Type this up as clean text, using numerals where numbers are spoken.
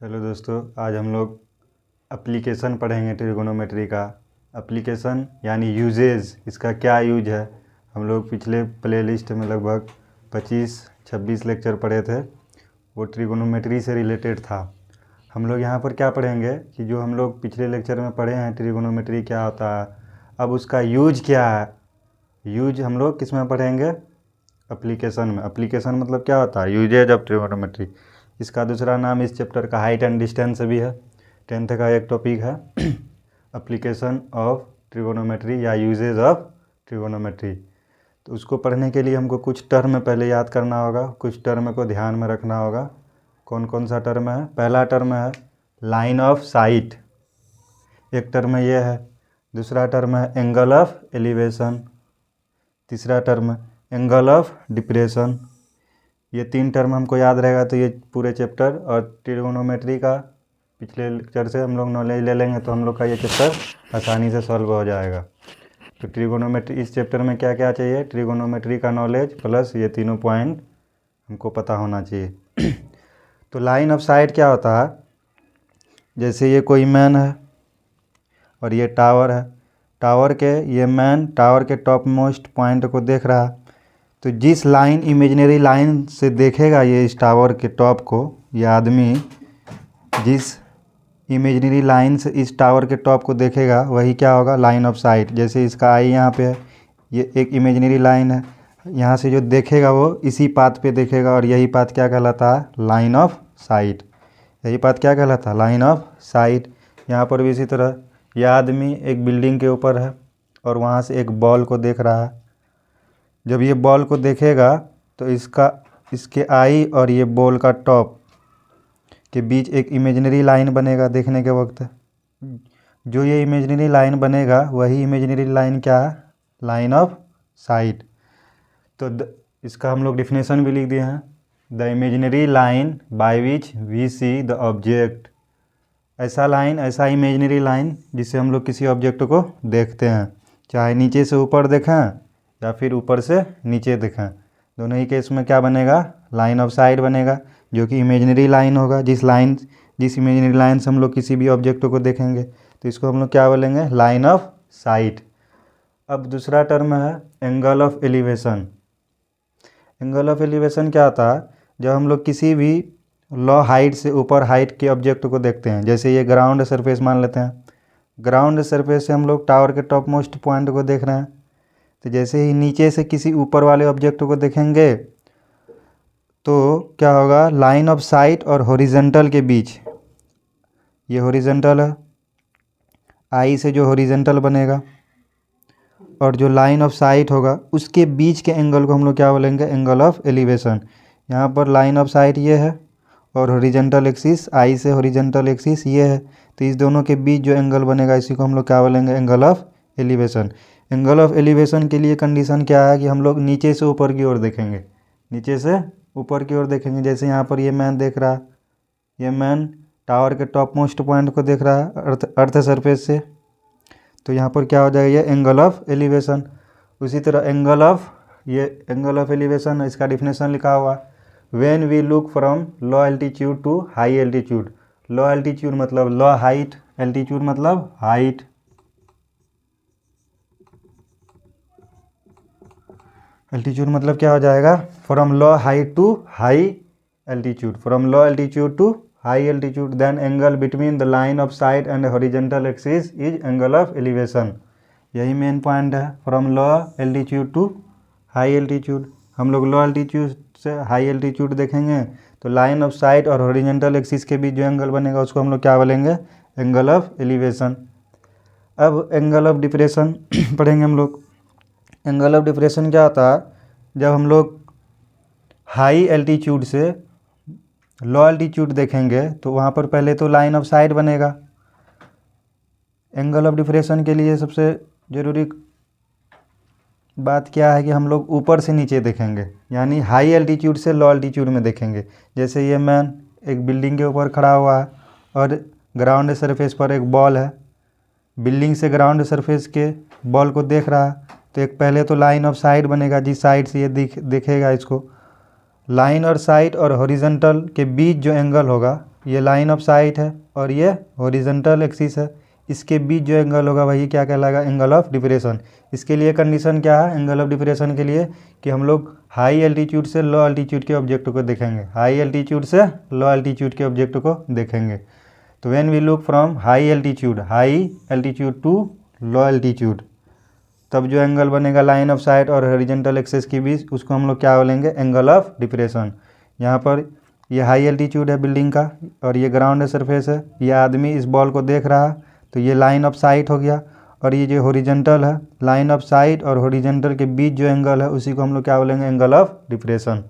Hello दोस्तों, आज हम लोग एप्लीकेशन पढ़ेंगे ट्रिगोनोमेट्री का। एप्लीकेशन यानी यूजेज, इसका क्या यूज है। हम लोग पिछले प्लेलिस्ट में लगभग 25-26 लेक्चर पढ़े थे, वो ट्रिगोनोमेट्री से रिलेटेड था। हम लोग यहाँ पर क्या पढ़ेंगे कि जो हम लोग पिछले लेक्चर में पढ़े हैं ट्रिगोनोमेट्री क्या होता है, अब उसका यूज क्या है। यूज हम लोग किस में पढ़ेंगे, एप्लीकेशन में। एप्लीकेशन मतलब क्या होता है, यूजेज ऑफ ट्रिगोनोमेट्री। इसका दूसरा नाम इस चैप्टर का हाइट एंड डिस्टेंस भी है, 10th का एक टॉपिक है एप्लीकेशन ऑफ ट्रिगोनोमेट्री या यूजेज ऑफ ट्रिगोनोमेट्री। तो उसको पढ़ने के लिए हमको कुछ टर्म पहले याद करना होगा, कुछ टर्म को ध्यान में रखना होगा। कौन कौन सा टर्म है। पहला टर्म है लाइन ऑफ साइट, एक टर्म ये है। दूसरा टर्म है एंगल ऑफ एलिवेशन। तीसरा टर्म एंगल ऑफ डिप्रेशन। ये 3 टर्म हमको याद रहेगा तो ये पूरे चैप्टर और ट्रिगोनोमेट्री का पिछले लेक्चर से हम लोग नॉलेज ले लेंगे तो हम लोग का ये चैप्टर आसानी से सॉल्व हो जाएगा। तो ट्रिगोनोमेट्री इस चैप्टर में क्या क्या चाहिए, ट्रिगोनोमेट्री का नॉलेज प्लस ये तीनों पॉइंट हमको पता होना चाहिए तो लाइन ऑफ साइट क्या होता है, जैसे ये कोई मैन है और ये टावर है। टावर के ये मैन टावर के टॉप मोस्ट पॉइंट को देख रहा है, तो जिस लाइन इमेजिनरी लाइन से देखेगा ये इस टावर के टॉप को, ये आदमी जिस इमेजिनरी लाइन से इस टावर के टॉप को देखेगा वही क्या होगा, लाइन ऑफ साइट। जैसे इसका आई यहाँ पे है, ये एक इमेजिनरी लाइन है, यहाँ से जो देखेगा वो इसी पाथ पे देखेगा और यही पाथ क्या कहलाता है, लाइन ऑफ साइट। यही पाथ क्या कहलाता है, लाइन ऑफ साइट। यहाँ पर भी इसी तरह यह आदमी एक बिल्डिंग के ऊपर है और वहाँ से एक बॉल को देख रहा है। जब ये बॉल को देखेगा तो इसके आई और ये बॉल का टॉप के बीच एक इमेजिनरी लाइन बनेगा देखने के वक्त। जो ये इमेजिनरी लाइन बनेगा वही इमेजिनरी लाइन क्या है, लाइन ऑफ साइट। तो इसका हम लोग डिफिनेशन भी लिख दिए हैं, the imaginary line by which we see the object. ऐसा लाइन, ऐसा इमेजिनरी लाइन जिससे हम लोग किसी ऑब्जेक्ट को देखते हैं, चाहे नीचे से ऊपर देखें या फिर ऊपर से नीचे देखें, दोनों ही केस में क्या बनेगा, लाइन ऑफ साइट बनेगा, जो कि इमेजिनरी लाइन होगा। जिस इमेजिनरी लाइन से हम लोग किसी भी ऑब्जेक्ट को देखेंगे तो इसको हम लोग क्या बोलेंगे, लाइन ऑफ साइट। अब दूसरा टर्म है angle of elevation. Angle of elevation क्या होता है, जब हम लोग किसी भी लो हाइट से ऊपर हाइट के ऑब्जेक्ट को देखते हैं, जैसे ये ग्राउंड सरफेस मान लेते हैं। ग्राउंड सरफेस से हम लोग टावर के टॉप मोस्ट पॉइंट को देख रहे हैं, तो जैसे ही नीचे से किसी ऊपर वाले ऑब्जेक्ट को देखेंगे तो क्या होगा, लाइन ऑफ साइट और हॉरिजेंटल के बीच, ये हॉरिजेंटल है, आई से जो हॉरिजेंटल बनेगा और जो लाइन ऑफ साइट होगा उसके बीच के एंगल को हम लोग क्या बोलेंगे, एंगल ऑफ एलिवेशन। यहाँ पर लाइन ऑफ साइट ये है और हॉरिजेंटल एक्सिस, आई से हॉरिजेंटल एक्सिस ये है, तो इस दोनों के बीच जो एंगल बनेगा इसी को हम लोग क्या बोलेंगे, angle of elevation. Angle of elevation के लिए कंडीशन क्या है कि हम लोग नीचे से ऊपर की ओर देखेंगे, नीचे से ऊपर की ओर देखेंगे। जैसे यहाँ पर ये मैन देख रहा है, ये मैन टावर के टॉप मोस्ट पॉइंट को देख रहा है अर्थ सरफेस से, तो यहाँ पर क्या हो जाएगा, ये एंगल ऑफ एलिवेशन। उसी तरह एंगल ऑफ एलिवेशन, इसका डिफिनेशन लिखा हुआ, when we look from low altitude to high altitude. Low altitude मतलब लो हाइट, एल्टीट्यूड मतलब हाइट। एल्टीट्यूड मतलब क्या हो जाएगा, from low height to high altitude, from low altitude to high altitude, then angle between the line of sight and horizontal axis is angle of elevation. यही main point है, from low altitude to high altitude. हम लोग लो altitude से high altitude देखेंगे तो line of sight और horizontal axis के बीच जो एंगल बनेगा उसको हम लोग क्या बोलेंगे, एंगल ऑफ एलिवेशन। अब एंगल ऑफ डिप्रेशन पढ़ेंगे हम लोग। एंगल ऑफ डिप्रेशन क्या होता है, जब हम लोग हाई एल्टीट्यूड से लो एल्टीट्यूड देखेंगे तो वहाँ पर पहले तो लाइन ऑफ साइट बनेगा। एंगल ऑफ डिप्रेशन के लिए सबसे ज़रूरी बात क्या है कि हम लोग ऊपर से नीचे देखेंगे, यानी हाई एल्टीट्यूड से लो एल्टीट्यूड में देखेंगे। जैसे ये मैन एक बिल्डिंग के ऊपर खड़ा हुआ है और ग्राउंड सरफेस पर एक बॉल है, बिल्डिंग से ग्राउंड सरफेस के बॉल को देख रहा है, तो एक पहले तो लाइन ऑफ साइट बनेगा, जिस साइड से ये देखेगा इसको। लाइन और साइट और हॉरिजेंटल के बीच जो एंगल होगा ये लाइन ऑफ साइट है और ये हॉरिजॉन्टल एक्सिस है, इसके बीच जो एंगल होगा वही क्या कहलाएगा, एंगल ऑफ डिप्रेशन। इसके लिए कंडीशन क्या है एंगल ऑफ डिप्रेशन के लिए, कि हम लोग हाई एल्टीट्यूड से लो एल्टीट्यूड के ऑब्जेक्ट को देखेंगे, हाई एल्टीट्यूड से लो एल्टीट्यूड के ऑब्जेक्ट को देखेंगे। तो when we look from high altitude to low altitude, तब जो एंगल बनेगा लाइन ऑफ साइट और हॉरिजॉन्टल एक्सिस के बीच, उसको हम लोग क्या बोलेंगे, एंगल ऑफ डिप्रेशन। यहाँ पर ये हाई एल्टीट्यूड है बिल्डिंग का और ये ग्राउंड सरफेस है, ये आदमी इस बॉल को देख रहा है तो ये लाइन ऑफ साइट हो गया। और ये जो हॉरिजॉन्टल है, लाइन ऑफ साइट और हॉरिजॉन्टल के बीच जो एंगल है उसी को हम लोग क्या बोलेंगे, एंगल ऑफ डिप्रेशन।